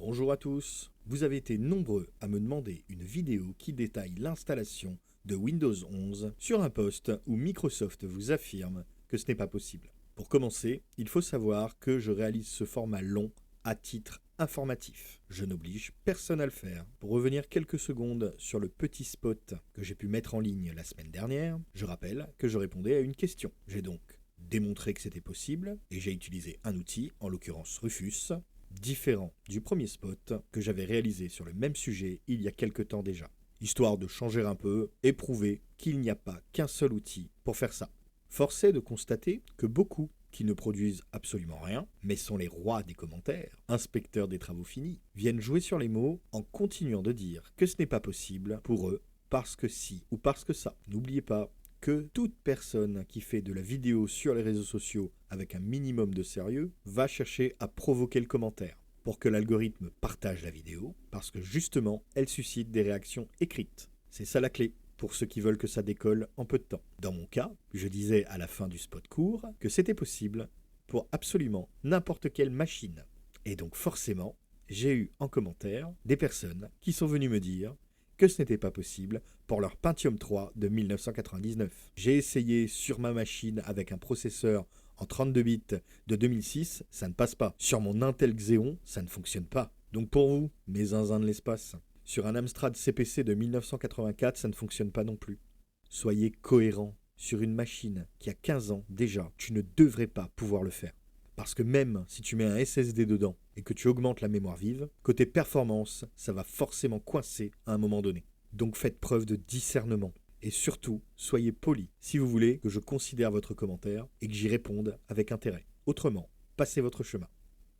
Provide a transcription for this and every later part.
Bonjour à tous. Vous avez été nombreux à me demander une vidéo qui détaille l'installation de Windows 11 sur un post où Microsoft vous affirme que ce n'est pas possible. Pour commencer, il faut savoir que je réalise ce format long à titre informatif. Je n'oblige personne à le faire. Pour revenir quelques secondes sur le petit spot que j'ai pu mettre en ligne la semaine dernière, je rappelle que je répondais à une question. J'ai donc démontré que c'était possible et j'ai utilisé un outil, en l'occurrence Rufus, différent du premier spot que j'avais réalisé sur le même sujet il y a quelque temps déjà, histoire de changer un peu et prouver qu'il n'y a pas qu'un seul outil pour faire ça. Force est de constater que beaucoup qui ne produisent absolument rien, mais sont les rois des commentaires, inspecteurs des travaux finis, viennent jouer sur les mots en continuant de dire que ce n'est pas possible pour eux parce que si ou parce que ça. N'oubliez pas que toute personne qui fait de la vidéo sur les réseaux sociaux avec un minimum de sérieux va chercher à provoquer le commentaire pour que l'algorithme partage la vidéo, parce que justement, elle suscite des réactions écrites. C'est ça la clé pour ceux qui veulent que ça décolle en peu de temps. Dans mon cas, je disais à la fin du spot court que c'était possible pour absolument n'importe quelle machine. Et donc forcément, j'ai eu en commentaire des personnes qui sont venues me dire que ce n'était pas possible pour leur Pentium 3 de 1999. J'ai essayé sur ma machine avec un processeur en 32 bits de 2006, ça ne passe pas. Sur mon Intel Xeon, ça ne fonctionne pas. Donc pour vous, mes zinzins de l'espace, sur un Amstrad CPC de 1984, ça ne fonctionne pas non plus. Soyez cohérents. Sur une machine qui a 15 ans déjà, tu ne devrais pas pouvoir le faire. Parce que même si tu mets un SSD dedans et que tu augmentes la mémoire vive, côté performance, ça va forcément coincer à un moment donné. Donc faites preuve de discernement. Et surtout, soyez polis si vous voulez que je considère votre commentaire et que j'y réponde avec intérêt. Autrement, passez votre chemin.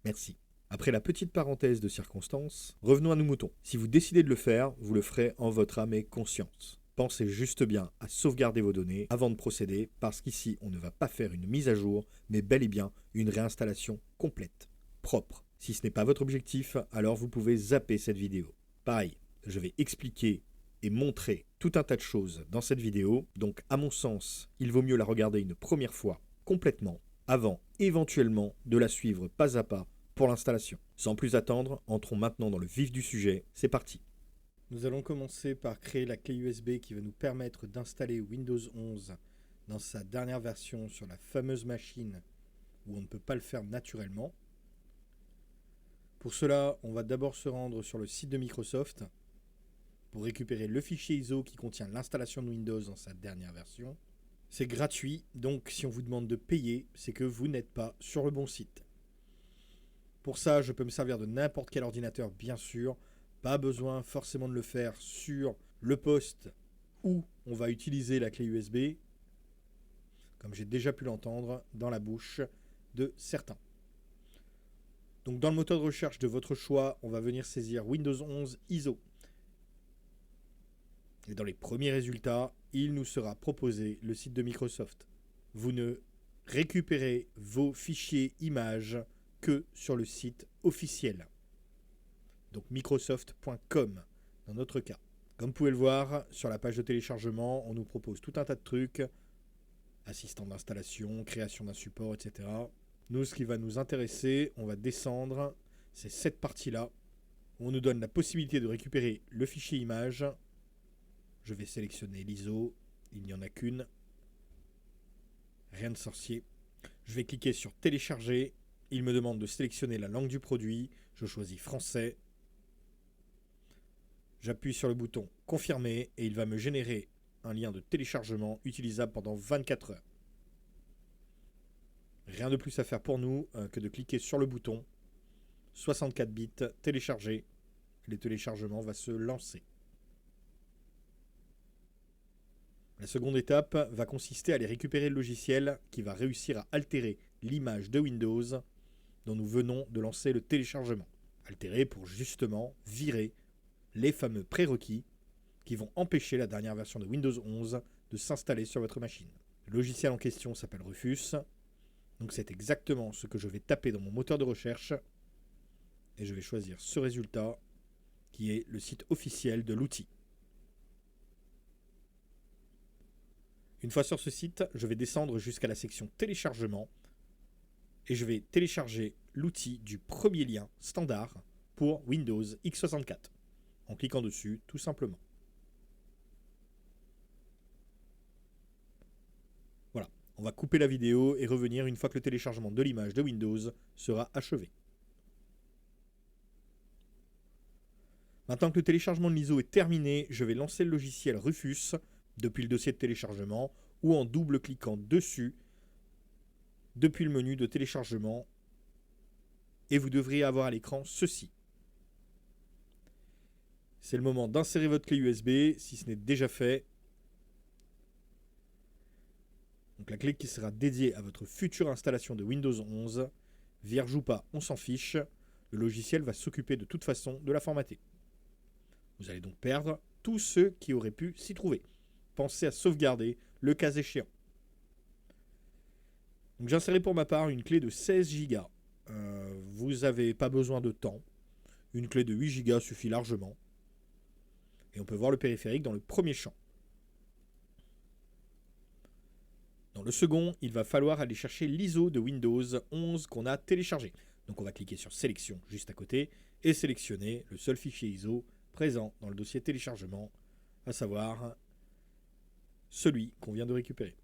Merci. Après la petite parenthèse de circonstances, revenons à nos moutons. Si vous décidez de le faire, vous le ferez en votre âme et conscience. Pensez juste bien à sauvegarder vos données avant de procéder, parce qu'ici, on ne va pas faire une mise à jour, mais bel et bien une réinstallation complète, propre. Si ce n'est pas votre objectif, alors vous pouvez zapper cette vidéo. Pareil, je vais expliquer et montrer tout un tas de choses dans cette vidéo, donc à mon sens, il vaut mieux la regarder une première fois complètement, avant éventuellement de la suivre pas à pas pour l'installation. Sans plus attendre, entrons maintenant dans le vif du sujet, c'est parti. Nous allons commencer par créer la clé USB qui va nous permettre d'installer Windows 11 dans sa dernière version sur la fameuse machine où on ne peut pas le faire naturellement. Pour cela, on va d'abord se rendre sur le site de Microsoft pour récupérer le fichier ISO qui contient l'installation de Windows dans sa dernière version. C'est gratuit, donc si on vous demande de payer, c'est que vous n'êtes pas sur le bon site. Pour ça, je peux me servir de n'importe quel ordinateur, bien sûr. Pas besoin forcément de le faire sur le poste où on va utiliser la clé USB, comme j'ai déjà pu l'entendre dans la bouche de certains. Donc dans le moteur de recherche de votre choix, on va venir saisir Windows 11 ISO. Et dans les premiers résultats, il nous sera proposé le site de Microsoft. Vous ne récupérez vos fichiers images que sur le site officiel. Donc microsoft.com dans notre cas. Comme vous pouvez le voir, sur la page de téléchargement, on nous propose tout un tas de trucs. Assistant d'installation, création d'un support, etc. Nous, ce qui va nous intéresser, on va descendre, c'est cette partie-là, où on nous donne la possibilité de récupérer le fichier image. Je vais sélectionner l'ISO, il n'y en a qu'une. Rien de sorcier. Je vais cliquer sur télécharger. Il me demande de sélectionner la langue du produit. Je choisis français. J'appuie sur le bouton confirmer et il va me générer un lien de téléchargement utilisable pendant 24 heures. Rien de plus à faire pour nous que de cliquer sur le bouton 64 bits télécharger. Le téléchargement va se lancer. La seconde étape va consister à aller récupérer le logiciel qui va réussir à altérer l'image de Windows dont nous venons de lancer le téléchargement. Altérer pour justement virer les fameux prérequis qui vont empêcher la dernière version de Windows 11 de s'installer sur votre machine. Le logiciel en question s'appelle Rufus, donc c'est exactement ce que je vais taper dans mon moteur de recherche et je vais choisir ce résultat qui est le site officiel de l'outil. Une fois sur ce site, je vais descendre jusqu'à la section téléchargement et je vais télécharger l'outil du premier lien standard pour Windows x64. En cliquant dessus, tout simplement. Voilà, on va couper la vidéo et revenir une fois que le téléchargement de l'image de Windows sera achevé. Maintenant que le téléchargement de l'ISO est terminé, je vais lancer le logiciel Rufus depuis le dossier de téléchargement ou en double-cliquant dessus depuis le menu de téléchargement et vous devriez avoir à l'écran ceci. C'est le moment d'insérer votre clé USB si ce n'est déjà fait. Donc la clé qui sera dédiée à votre future installation de Windows 11. Vierge ou pas, on s'en fiche. Le logiciel va s'occuper de toute façon de la formater. Vous allez donc perdre tous ceux qui auraient pu s'y trouver. Pensez à sauvegarder le cas échéant. Donc j'insérerai pour ma part une clé de 16 Go. Vous n'avez pas besoin de temps. Une clé de 8 Go suffit largement. Et on peut voir le périphérique dans le premier champ. Dans le second, il va falloir aller chercher l'ISO de Windows 11 qu'on a téléchargé. Donc on va cliquer sur Sélection juste à côté et sélectionner le seul fichier ISO présent dans le dossier téléchargement, à savoir celui qu'on vient de récupérer.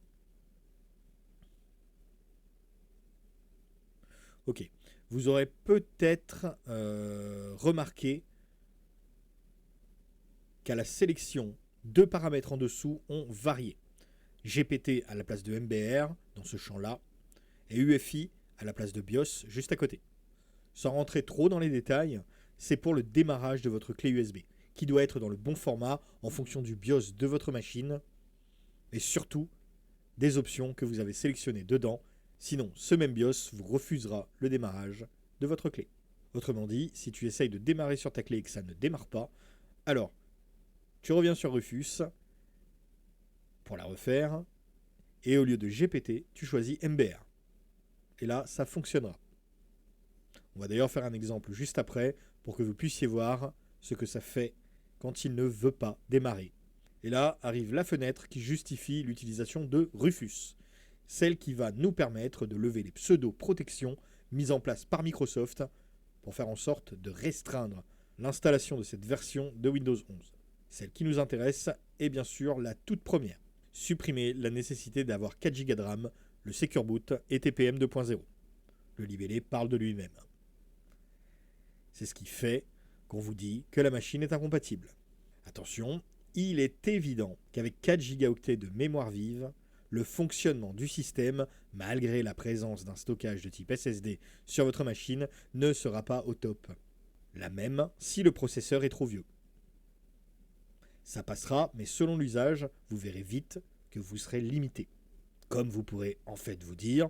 Ok, vous aurez peut-être remarqué qu'à la sélection, deux paramètres en dessous ont varié. GPT à la place de MBR dans ce champ-là et UEFI à la place de BIOS juste à côté. Sans rentrer trop dans les détails, c'est pour le démarrage de votre clé USB qui doit être dans le bon format en fonction du BIOS de votre machine et surtout des options que vous avez sélectionnées dedans. Sinon, ce même BIOS vous refusera le démarrage de votre clé. Autrement dit, si tu essayes de démarrer sur ta clé et que ça ne démarre pas, alors tu reviens sur Rufus pour la refaire et au lieu de GPT, tu choisis MBR. Et là, ça fonctionnera. On va d'ailleurs faire un exemple juste après pour que vous puissiez voir ce que ça fait quand il ne veut pas démarrer. Et là arrive la fenêtre qui justifie l'utilisation de Rufus, celle qui va nous permettre de lever les pseudo-protections mises en place par Microsoft pour faire en sorte de restreindre l'installation de cette version de Windows 11. Celle qui nous intéresse est bien sûr la toute première. Supprimer la nécessité d'avoir 4 Go de RAM, le Secure Boot et TPM 2.0. Le libellé parle de lui-même. C'est ce qui fait qu'on vous dit que la machine est incompatible. Attention, il est évident qu'avec 4 gigaoctets de mémoire vive, le fonctionnement du système, malgré la présence d'un stockage de type SSD sur votre machine, ne sera pas au top. La même si le processeur est trop vieux. Ça passera, mais selon l'usage, vous verrez vite que vous serez limité. Comme vous pourrez en fait vous dire,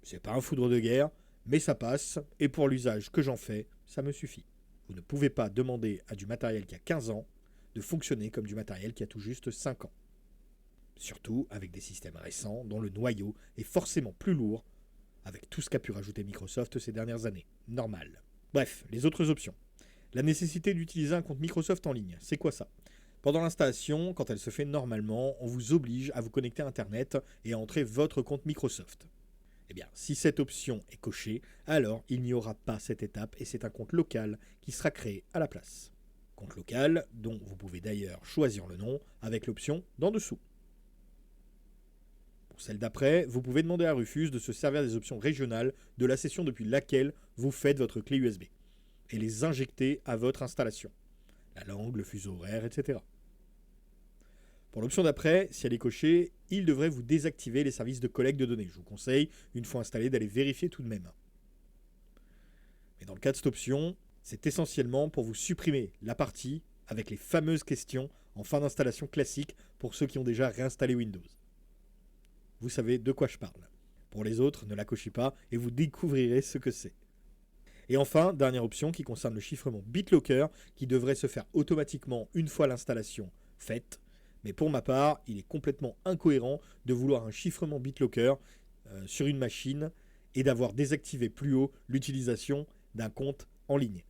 c'est pas un foudre de guerre, mais ça passe, et pour l'usage que j'en fais, ça me suffit. Vous ne pouvez pas demander à du matériel qui a 15 ans de fonctionner comme du matériel qui a tout juste 5 ans. Surtout avec des systèmes récents dont le noyau est forcément plus lourd, avec tout ce qu'a pu rajouter Microsoft ces dernières années. Normal. Bref, les autres options. La nécessité d'utiliser un compte Microsoft en ligne, c'est quoi ça ? Pendant l'installation, quand elle se fait normalement, on vous oblige à vous connecter à Internet et à entrer votre compte Microsoft. Eh bien, si cette option est cochée, alors il n'y aura pas cette étape et c'est un compte local qui sera créé à la place. Compte local, dont vous pouvez d'ailleurs choisir le nom avec l'option d'en dessous. Pour celle d'après, vous pouvez demander à Rufus de se servir des options régionales de la session depuis laquelle vous faites votre clé USB et les injecter à votre installation. La langue, le fuseau horaire, etc. Pour l'option d'après, si elle est cochée, il devrait vous désactiver les services de collecte de données. Je vous conseille, une fois installé, d'aller vérifier tout de même. Mais dans le cas de cette option, c'est essentiellement pour vous supprimer la partie avec les fameuses questions en fin d'installation classique pour ceux qui ont déjà réinstallé Windows. Vous savez de quoi je parle. Pour les autres, ne la cochez pas et vous découvrirez ce que c'est. Et enfin, dernière option qui concerne le chiffrement BitLocker qui devrait se faire automatiquement une fois l'installation faite. Mais pour ma part, il est complètement incohérent de vouloir un chiffrement BitLocker sur une machine et d'avoir désactivé plus haut l'utilisation d'un compte en ligne,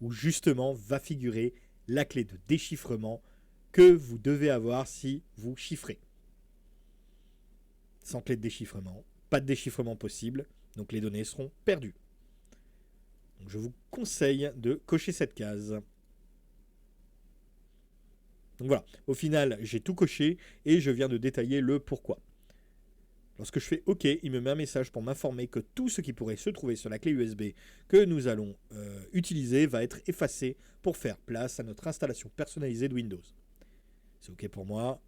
où justement va figurer la clé de déchiffrement que vous devez avoir si vous chiffrez. Sans clé de déchiffrement, pas de déchiffrement possible, donc les données seront perdues. Donc je vous conseille de cocher cette case. Donc voilà, au final, j'ai tout coché et je viens de détailler le pourquoi. Lorsque je fais OK, il me met un message pour m'informer que tout ce qui pourrait se trouver sur la clé USB que nous allons utiliser va être effacé pour faire place à notre installation personnalisée de Windows. C'est OK pour moi.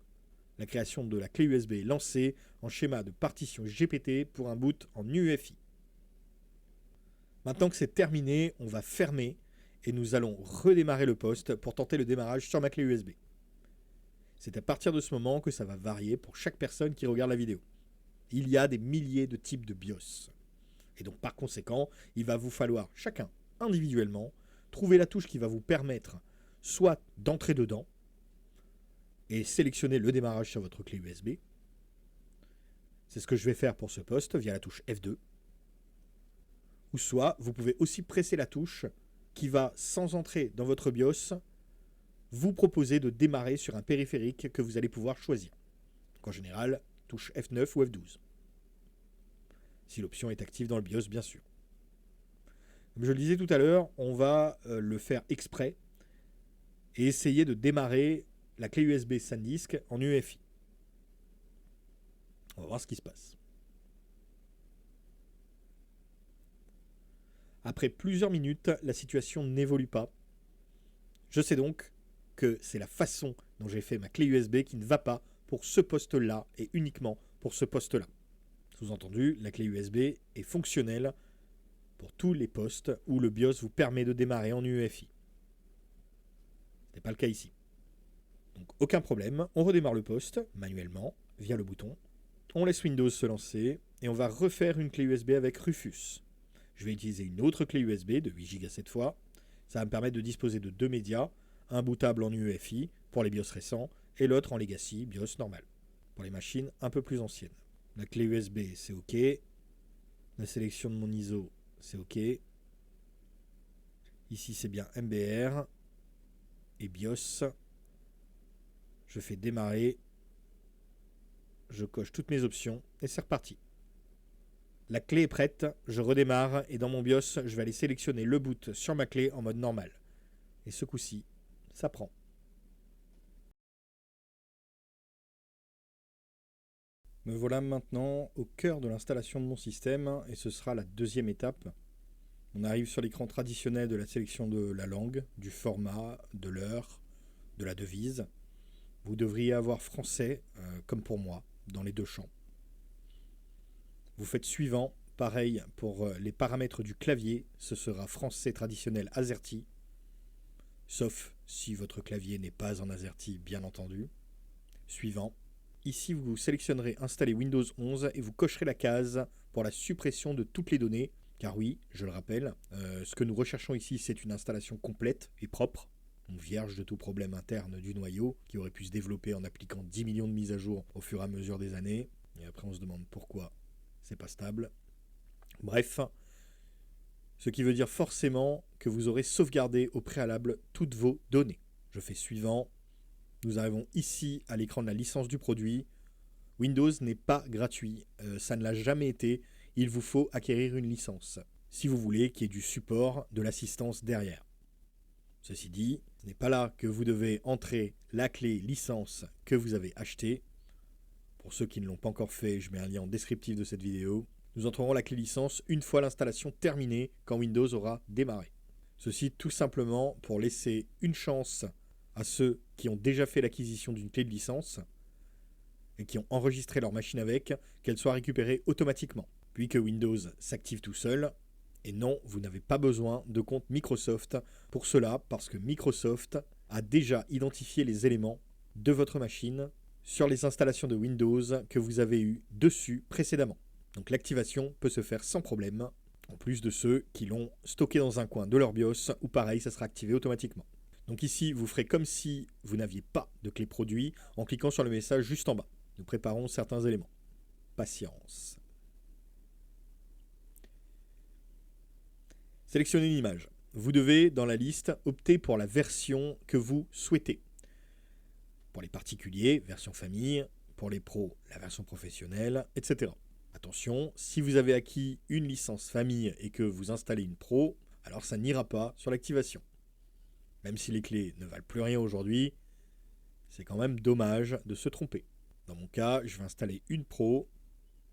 La création de la clé USB est lancée en schéma de partition GPT pour un boot en UEFI. Maintenant que c'est terminé, on va fermer et nous allons redémarrer le poste pour tenter le démarrage sur ma clé USB. C'est à partir de ce moment que ça va varier pour chaque personne qui regarde la vidéo. Il y a des milliers de types de BIOS. Et donc par conséquent, il va vous falloir chacun individuellement trouver la touche qui va vous permettre soit d'entrer dedans et sélectionner le démarrage sur votre clé USB. C'est ce que je vais faire pour ce poste via la touche F2. Ou soit vous pouvez aussi presser la touche qui va, sans entrer dans votre BIOS, vous proposer de démarrer sur un périphérique que vous allez pouvoir choisir. Donc en général, touche F9 ou F12. Si l'option est active dans le BIOS, bien sûr. Comme je le disais tout à l'heure, on va le faire exprès et essayer de démarrer la clé USB SanDisk en UEFI. On va voir ce qui se passe. Après plusieurs minutes, la situation n'évolue pas. Je sais donc que c'est la façon dont j'ai fait ma clé USB qui ne va pas pour ce poste-là et uniquement pour ce poste-là. Sous-entendu, la clé USB est fonctionnelle pour tous les postes où le BIOS vous permet de démarrer en UEFI. Ce n'est pas le cas ici. Donc aucun problème, on redémarre le poste manuellement via le bouton. On laisse Windows se lancer et on va refaire une clé USB avec Rufus. Je vais utiliser une autre clé USB de 8 Go cette fois. Ça va me permettre de disposer de deux médias, un bootable en UEFI pour les BIOS récents et l'autre en Legacy BIOS normal pour les machines un peu plus anciennes. La clé USB c'est OK. La sélection de mon ISO c'est OK. Ici c'est bien MBR et BIOS. Je fais démarrer. Je coche toutes mes options et c'est reparti. La clé est prête, je redémarre et dans mon BIOS, je vais aller sélectionner le boot sur ma clé en mode normal. Et ce coup-ci, ça prend. Me voilà maintenant au cœur de l'installation de mon système et ce sera la deuxième étape. On arrive sur l'écran traditionnel de la sélection de la langue, du format, de l'heure, de la devise. Vous devriez avoir français, comme pour moi, dans les deux champs. Vous faites suivant, pareil pour les paramètres du clavier, ce sera français traditionnel AZERTY, sauf si votre clavier n'est pas en AZERTY, bien entendu. Suivant. Ici, vous sélectionnerez Installer Windows 11 et vous cocherez la case pour la suppression de toutes les données, car oui, je le rappelle, ce que nous recherchons ici, c'est une installation complète et propre, donc vierge de tout problème interne du noyau, qui aurait pu se développer en appliquant 10 millions de mises à jour au fur et à mesure des années, et après on se demande pourquoi c'est pas stable. Bref, ce qui veut dire forcément que vous aurez sauvegardé au préalable toutes vos données. Je fais suivant. Nous arrivons ici à l'écran de la licence du produit. Windows n'est pas gratuit, ça ne l'a jamais été. Il vous faut acquérir une licence, si vous voulez qu'il y ait du support, de l'assistance derrière. Ceci dit, ce n'est pas là que vous devez entrer la clé licence que vous avez achetée. Pour ceux qui ne l'ont pas encore fait, je mets un lien en descriptif de cette vidéo. Nous entrerons la clé licence une fois l'installation terminée, quand Windows aura démarré. Ceci tout simplement pour laisser une chance à ceux qui ont déjà fait l'acquisition d'une clé de licence et qui ont enregistré leur machine avec, qu'elle soit récupérée automatiquement, puis que Windows s'active tout seul. Et non, vous n'avez pas besoin de compte Microsoft pour cela, parce que Microsoft a déjà identifié les éléments de votre machine sur les installations de Windows que vous avez eues dessus précédemment. Donc l'activation peut se faire sans problème, en plus de ceux qui l'ont stocké dans un coin de leur BIOS, ou pareil, ça sera activé automatiquement. Donc ici, vous ferez comme si vous n'aviez pas de clé produit en cliquant sur le message juste en bas. Nous préparons certains éléments. Patience. Sélectionnez une image. Vous devez, dans la liste, opter pour la version que vous souhaitez. Pour les particuliers, version famille. Pour les pros, la version professionnelle, etc. Attention, si vous avez acquis une licence famille et que vous installez une pro, alors ça n'ira pas sur l'activation. Même si les clés ne valent plus rien aujourd'hui, c'est quand même dommage de se tromper. Dans mon cas, je vais installer une Pro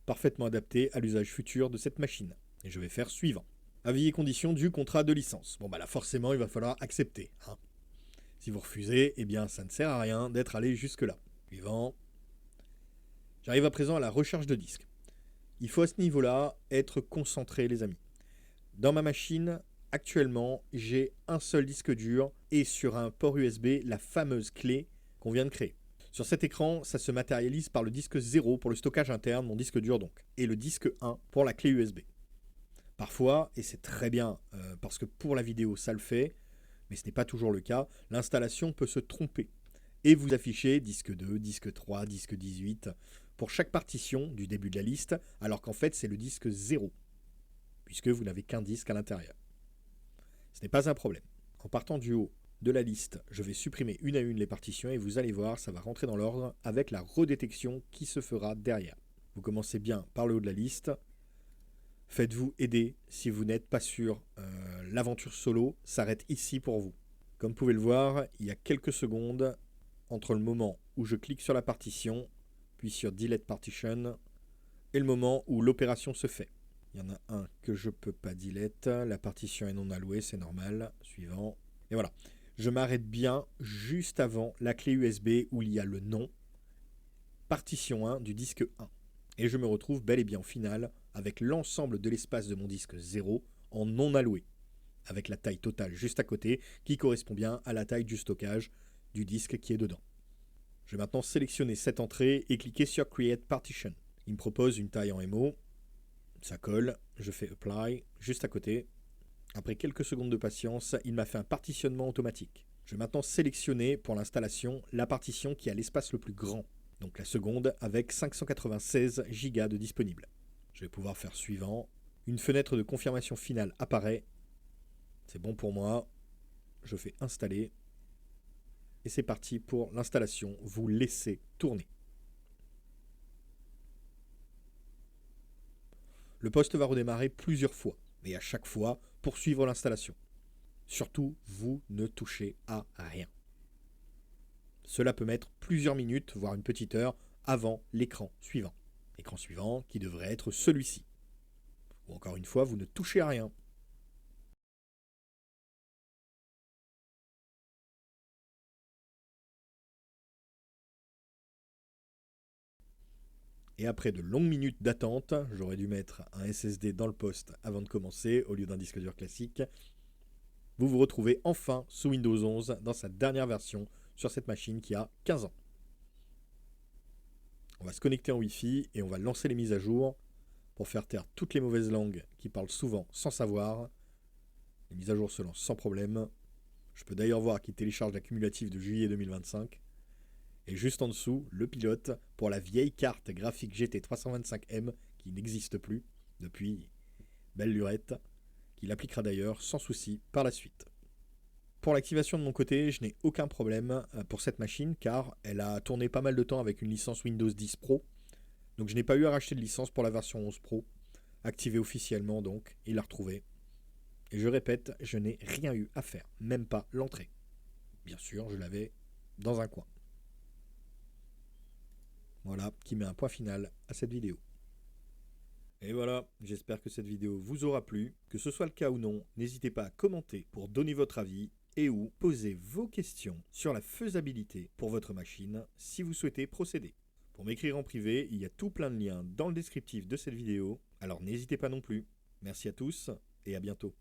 parfaitement adaptée à l'usage futur de cette machine. Et je vais faire suivant. Avis et conditions du contrat de licence. Bon bah là forcément il va falloir accepter. Si vous refusez, eh bien ça ne sert à rien d'être allé jusque là. Suivant. J'arrive à présent à la recharge de disque. Il faut à ce niveau-là être concentré les amis. Dans ma machine, actuellement, j'ai un seul disque dur et sur un port USB, la fameuse clé qu'on vient de créer. Sur cet écran, ça se matérialise par le disque 0 pour le stockage interne, mon disque dur donc, et le disque 1 pour la clé USB. Parfois, et c'est très bien parce que pour la vidéo ça le fait, mais ce n'est pas toujours le cas, l'installation peut se tromper et vous afficher disque 2, disque 3, disque 18 pour chaque partition du début de la liste, alors qu'en fait c'est le disque 0, puisque vous n'avez qu'un disque à l'intérieur. Ce n'est pas un problème. En partant du haut de la liste, je vais supprimer une à une les partitions et vous allez voir, ça va rentrer dans l'ordre avec la redétection qui se fera derrière. Vous commencez bien par le haut de la liste. Faites-vous aider si vous n'êtes pas sûr. L'aventure solo s'arrête ici pour vous. Comme vous pouvez le voir, il y a quelques secondes entre le moment où je clique sur la partition, puis sur Delete Partition, et le moment où l'opération se fait. Il y en a un que je ne peux pas delete, la partition est non allouée, c'est normal. Suivant. Et voilà. Je m'arrête bien juste avant la clé USB où il y a le nom, partition 1 du disque 1. Et je me retrouve bel et bien en finale avec l'ensemble de l'espace de mon disque 0 en non alloué, avec la taille totale juste à côté qui correspond bien à la taille du stockage du disque qui est dedans. Je vais maintenant sélectionner cette entrée et cliquer sur Create Partition. Il me propose une taille en MO, ça colle, je fais Apply juste à côté. Après quelques secondes de patience, il m'a fait un partitionnement automatique. Je vais maintenant sélectionner pour l'installation la partition qui a l'espace le plus grand, donc la seconde avec 596 Go de disponible. Je vais pouvoir faire suivant. Une fenêtre de confirmation finale apparaît. C'est bon pour moi. Je fais installer. Et c'est parti pour l'installation. Vous laissez tourner. Le poste va redémarrer plusieurs fois, et à chaque fois, poursuivre l'installation. Surtout, vous ne touchez à rien. Cela peut mettre plusieurs minutes, voire une petite heure, avant l'écran suivant. Écran suivant qui devrait être celui-ci. Ou encore une fois, vous ne touchez à rien. Et après de longues minutes d'attente, j'aurais dû mettre un SSD dans le poste avant de commencer, au lieu d'un disque dur classique, vous vous retrouvez enfin sous Windows 11 dans sa dernière version sur cette machine qui a 15 ans. On va se connecter en Wi-Fi et on va lancer les mises à jour pour faire taire toutes les mauvaises langues qui parlent souvent sans savoir. Les mises à jour se lancent sans problème. Je peux d'ailleurs voir qu'il télécharge l'accumulatif de juillet 2025. Et juste en dessous, le pilote pour la vieille carte graphique GT 325M qui n'existe plus depuis belle lurette, qu'il appliquera d'ailleurs sans souci par la suite. Pour l'activation de mon côté, je n'ai aucun problème pour cette machine car elle a tourné pas mal de temps avec une licence Windows 10 Pro. Donc je n'ai pas eu à racheter de licence pour la version 11 Pro, activée officiellement donc, et la retrouver. Et je répète, je n'ai rien eu à faire, même pas l'entrée. Bien sûr, je l'avais dans un coin. Voilà, qui met un point final à cette vidéo. Et voilà, j'espère que cette vidéo vous aura plu. Que ce soit le cas ou non, n'hésitez pas à commenter pour donner votre avis et ou poser vos questions sur la faisabilité pour votre machine si vous souhaitez procéder. Pour m'écrire en privé, il y a tout plein de liens dans le descriptif de cette vidéo, alors n'hésitez pas non plus. Merci à tous et à bientôt.